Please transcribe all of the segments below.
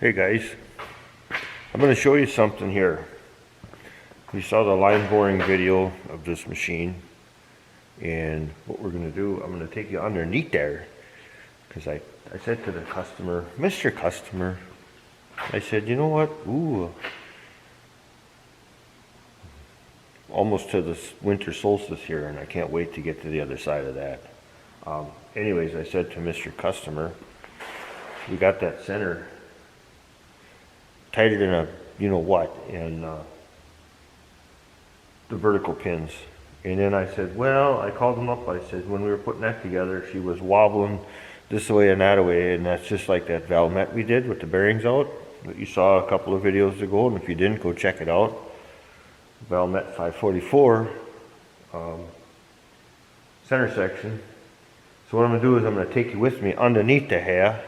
Hey guys, I'm going to show you something here. You saw the line boring video of this machine, and what we're going to do, I'm going to take you underneath there, because I said to the customer, Mr. Customer, I said, you know what, ooh, almost to this winter solstice here, and I can't wait to get to the other side of that. Anyways, I said to Mr. Customer, we got that center tighter than a you know what, and the vertical pins. And then I said, well, I called them up, I said, when we were putting that together, she was wobbling this way and that way, and that's just like that Valmet we did with the bearings out that you saw a couple of videos ago, and if you didn't, go check it out. Valmet 544 center section. So what I'm going to do is I'm going to take you with me underneath the hair,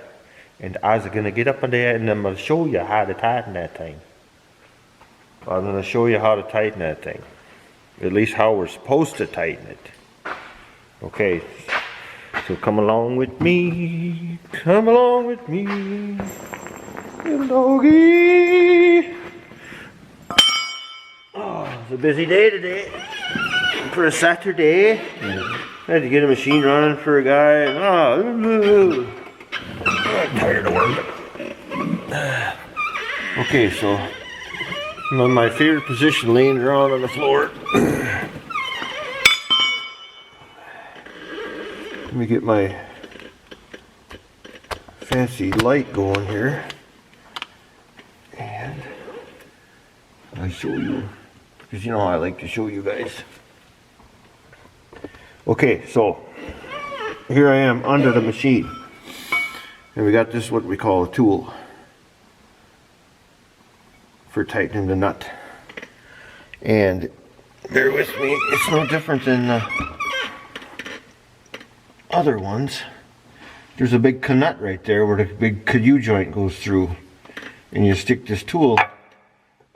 and I was going to get up in there and I'm going to show you how to tighten that thing. I'm going to show you how to tighten that thing. At least how we're supposed to tighten it. Okay, so come along with me. Come along with me. Little doggy. Oh, it's a busy day today. For a Saturday. I had to get a machine running for a guy. Oh, I'm tired of working. Okay, so I'm in my favorite position, laying around on the floor. Let me get my fancy light going here, and I show you, because you know I like to show you guys. Okay, so here I am under the machine. And we got this, what we call a tool for tightening the nut. And bear with me, it's no different than the other ones. There's a big nut right there where the big Caribou joint goes through. And you stick this tool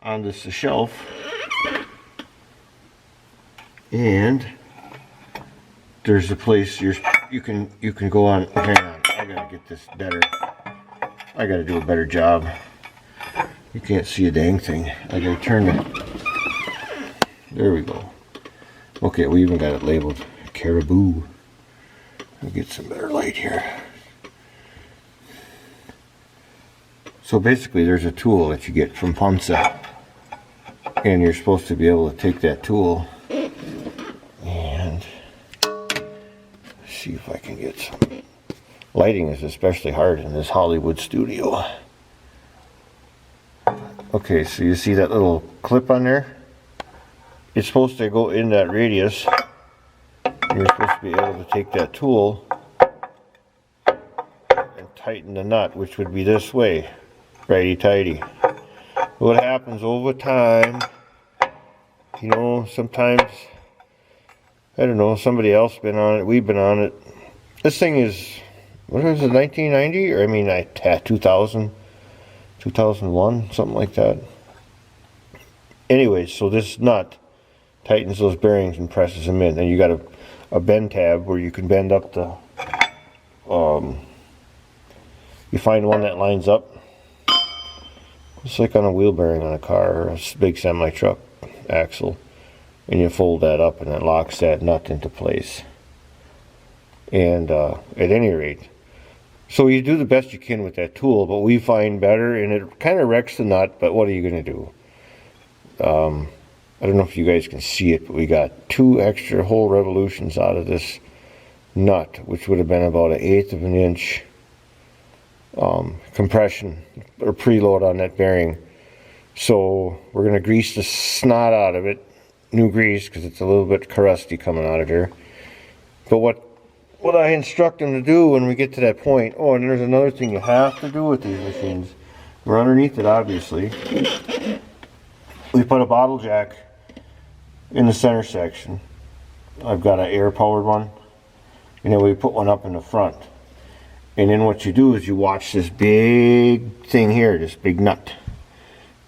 on this shelf. And there's a place you can go on. Hang on. I gotta get this better. I gotta do a better job. You can't see a dang thing. I gotta turn it. There we go. Okay, we even got it labeled Caribou. Let me get some better light here. So basically there's a tool that you get from Ponsse. And you're supposed to be able to take that tool and see if I can get some. Lighting is especially hard in this Hollywood studio. Okay, so you see that little clip on there? It's supposed to go in that radius. You're supposed to be able to take that tool and tighten the nut, which would be this way. Righty-tighty. What happens over time, you know, sometimes, I don't know, somebody else been on it, we've been on it. This thing is, what is it, 1990? Or I mean, 2000, 2001, something like that. Anyway, so this nut tightens those bearings and presses them in. Then you got a bend tab where you can bend up the, you find one that lines up. It's like on a wheel bearing on a car or a big semi-truck axle. And you fold that up and it locks that nut into place. And at any rate, so you do the best you can with that tool, but we find better, and it kind of wrecks the nut, but what are you going to do? I don't know if you guys can see it, but we got 2 extra whole revolutions out of this nut, which would have been about 1/8 of an inch compression or preload on that bearing. So we're going to grease the snot out of it, new grease, because it's a little bit crusty coming out of here. But what I instruct them to do when we get to that point, oh, and there's another thing you have to do with these machines. We're underneath it, obviously. We put a bottle jack in the center section. I've got an air powered one, and then we put one up in the front. And then what you do is you watch this big thing here, this big nut.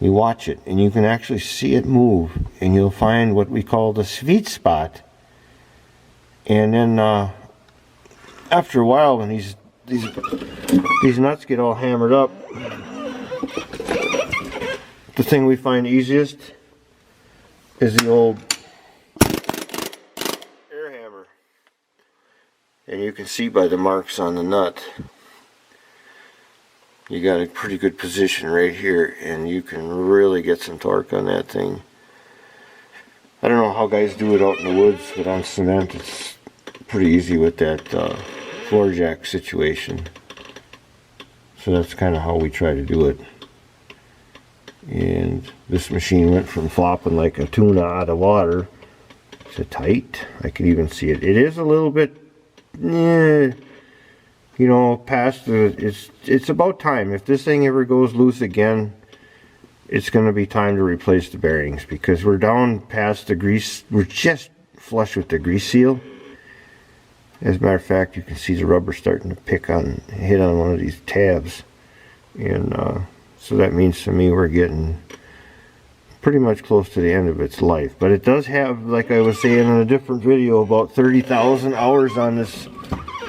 You watch it, and you can actually see it move, and you'll find what we call the sweet spot. And then after a while, when these nuts get all hammered up, The thing we find easiest is the old air hammer. And you can see by the marks on the nut, you got a pretty good position right here, and you can really get some torque on that thing. I don't know how guys do it out in the woods, but on cement it's pretty easy with that floor jack situation. So that's kind of how we try to do it. And this machine went from flopping like a tuna out of water to tight. I can even see it. It is a little bit, you know, past the, it's about time. If this thing ever goes loose again, it's going to be time to replace the bearings, because we're down past the grease. We're just flush with the grease seal. As a matter of fact, you can see the rubber starting to hit on one of these tabs. And so that means to me we're getting pretty much close to the end of its life. But it does have, like I was saying in a different video, about 30,000 hours on this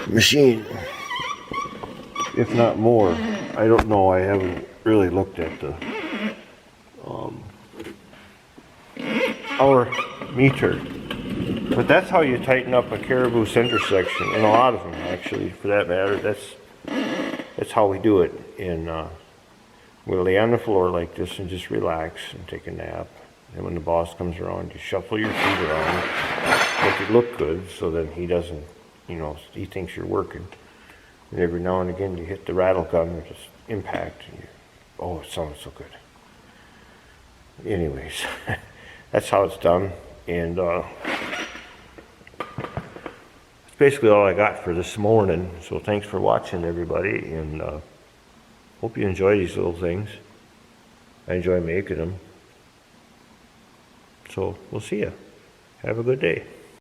machine. If not more. I don't know. I haven't really looked at the hour meter. But that's how you tighten up a Caribou center section, and a lot of them actually, for that matter. That's how we do it. And we'll lay on the floor like this and just relax and take a nap. And when the boss comes around, you shuffle your feet around, make it look good, so that he doesn't, you know, he thinks you're working. And every now and again you hit the rattle gun or just impact, and oh, it sounds so good. Anyways, that's how it's done. And that's basically all I got for this morning. So thanks for watching, everybody, and hope you enjoy these little things. I enjoy making them. So we'll see ya. Have a good day.